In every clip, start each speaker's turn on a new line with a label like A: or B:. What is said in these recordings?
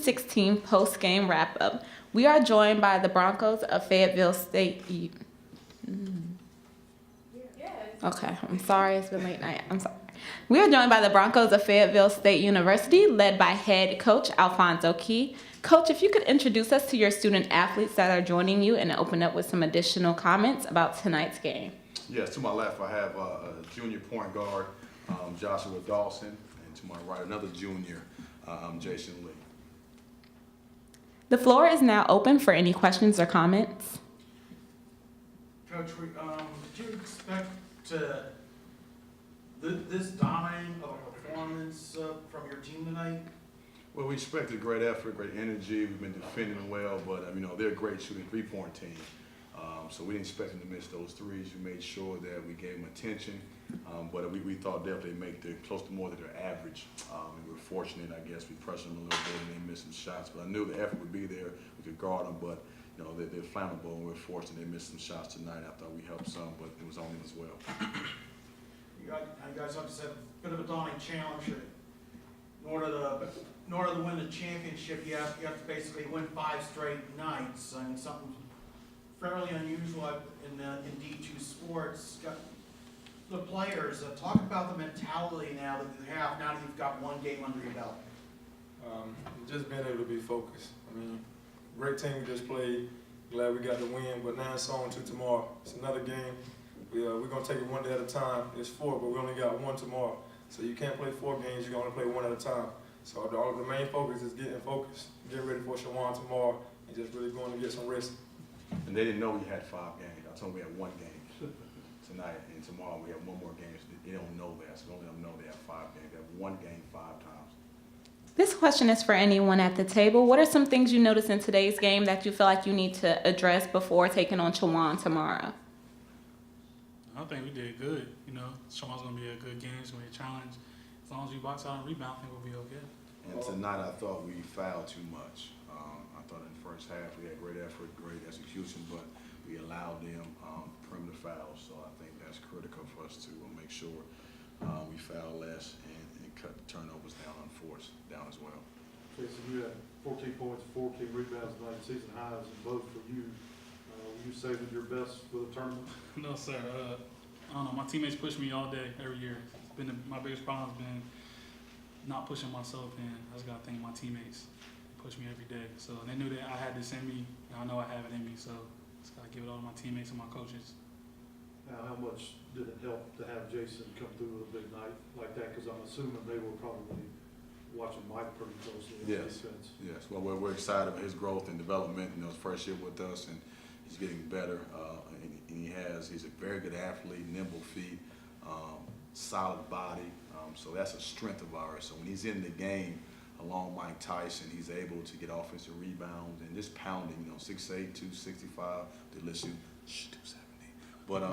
A: 2016 post-game wrap-up. We are joined by the Broncos of Fayetteville State. Okay, I'm sorry, it's been late night. I'm sorry. We are joined by the Broncos of Fayetteville State University, led by head coach Alfonso Key. Coach, if you could introduce us to your student athletes that are joining you and open up with some additional comments about tonight's game.
B: Yes, to my left I have a junior point guard, Joshua Dawson, and to my right another junior, Jason Lee.
A: The floor is now open for any questions or comments.
C: Coach, did you expect this dominating of a performance from your team tonight?
B: Well, we expected great effort, great energy. We've been defending well, but they're a great shooting three-point team. So we didn't expect them to miss those threes. We made sure that we gave them attention, but we thought definitely they'd make close to more than their average. And we were fortunate, I guess. We pressured them a little bit and they missed some shots, but I knew the effort would be there. We could guard them, but they're flammable, and we're fortunate they missed some shots tonight. I thought we helped some, but it was on them as well.
C: You guys obviously have a bit of a daunting challenge. In order to win the championship, you have to basically win 5 straight nights. I mean, something fairly unusual in D2 sports. The players, talk about the mentality now that you have, now that you've got one game under your belt.
D: Just being able to be focused. I mean, great team we just played. Glad we got the win, but now it's on to tomorrow. It's another game. We're going to take it one day at a time. It's 4, but we only got 1 tomorrow. So you can't play 4 games. You can only play 1 at a time. So the main focus is getting focused, getting ready for Shawan tomorrow, and just really going to get some rest.
B: And they didn't know we had 5 games. I told them we had 1 game tonight, and tomorrow we have 1 more game. They don't know that, so don't let them know they have 5 games. They have 1 game 5 times.
A: This question is for anyone at the table. What are some things you noticed in today's game that you feel like you need to address before taking on Shawan tomorrow?
E: I think we did good. Shawan's going to be a good game. It's going to be a challenge. As long as we box out and rebound, I think we'll be okay.
B: And tonight I thought we fouled too much. I thought in the first half we had great effort, great execution, but we allowed them perimeter fouls. So I think that's critical for us to make sure we foul less and cut the turnovers down unforced down as well.
F: Jason, you had 14 points, 14 rebounds tonight, season highs in both for you. You saving your best for the tournament?
E: No, sir. I don't know. My teammates push me all day, every year. It's been my biggest problem has been not pushing myself, and I just got to thank my teammates. They push me every day. So they knew that I had this in me, and I know I have it in me. So just got to give it all to my teammates and my coaches.
F: Now, how much did it help to have Jason come through with a big night like that? Because I'm assuming they were probably watching Mike pretty closely.
B: Yes. Yes. Well, we're excited about his growth and development. His first year with us, and he's getting better. And he's a very good athlete, nimble feet, solid body. So that's a strength of ours. So when he's in the game, along Mike Tyson, he's able to get offensive rebounds and just pounding. 6'8", 265, delicious, 270. But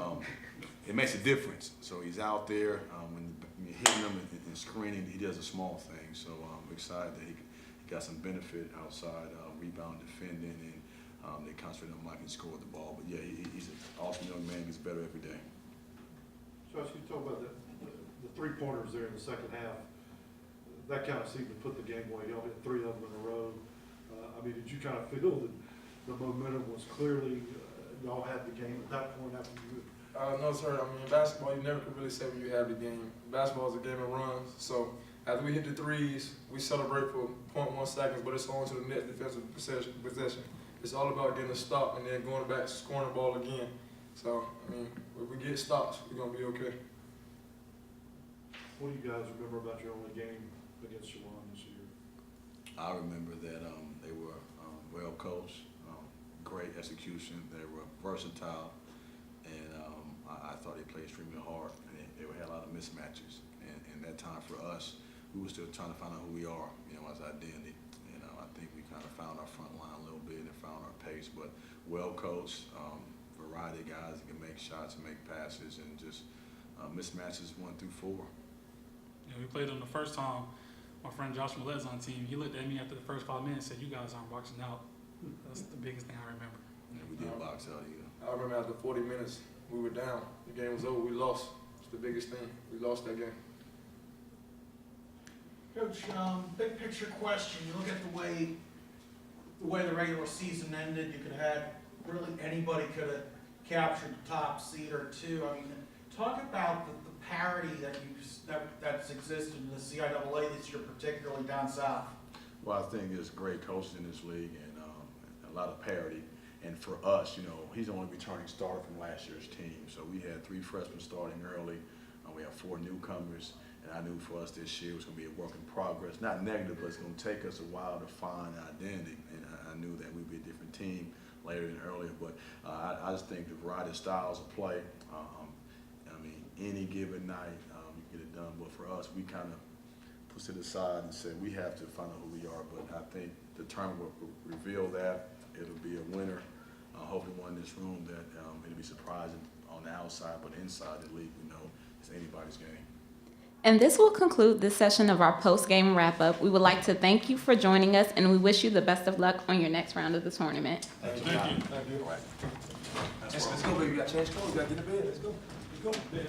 B: it makes a difference. So he's out there when you're hitting him and screening. He does a small thing. So I'm excited that he got some benefit outside rebound defending, and they concentrate on Mike and score the ball. But yeah, he's an awesome young man. Gets better every day.
F: Josh, you talk about the 3-pointers there in the second half. That kind of seemed to put the game away. Y'all hit 3 of them in a row. Did you kind of feel that the momentum was clearly y'all had the game at that point after you?
D: No, sir. Basketball, you never could really say when you have the game. Basketball is a game of runs. So after we hit the threes, we celebrate for 0.1 seconds, but it's on to the next defensive possession. It's all about getting a stop and then going back, scoring the ball again. So, if we get stops, we're going to be okay.
F: What do you guys remember about your only game against Shawan this year?
B: I remember that they were well coached, great execution. They were versatile, and I thought they played extremely hard. And they had a lot of mismatches. And that time for us, we were still trying to find out who we are, as identity. I think we kind of found our front line a little bit and found our pace, but well coached, variety of guys that can make shots and make passes, and just mismatches 1 through 4.
E: Yeah, we played them the first time. My friend Josh Millet's on the team. He looked at me after the first 5 minutes and said, "You guys aren't boxing out." That's the biggest thing I remember.
B: Yeah, we didn't box out either.
D: I remember after 40 minutes, we were down. The game was over. We lost. It's the biggest thing. We lost that game.
C: Coach, big picture question, you look at the way the regular season ended, you could have had, really anybody could have captured the top seed or two. I mean, talk about the parity that's existed in the CIAA this year, particularly down south.
B: Well, I think there's great coaches in this league and a lot of parity. And for us, you know, he's the only returning starter from last year's team. So we had 3 freshmen starting early. We have 4 newcomers. And I knew for us this year it was going to be a work in progress. Not negative, but it's going to take us a while to find an identity. And I knew that we'd be a different team later than earlier. But I just think the variety of styles of play, I mean, any given night, you get it done. But for us, we kind of put it aside and said we have to find out who we are. But I think the tournament will reveal that. It'll be a winner. Hopefully one in this room that it'll be surprising on the outside, but inside the league, we know it's anybody's game.
A: And this will conclude this session of our post-game wrap-up. We would like to thank you for joining us, and we wish you the best of luck on your next round of the tournament.
D: Thank you.
E: Thank you.
D: Thank you. Let's go, baby. We got to change clothes. We got to get to bed. Let's go. Let's go.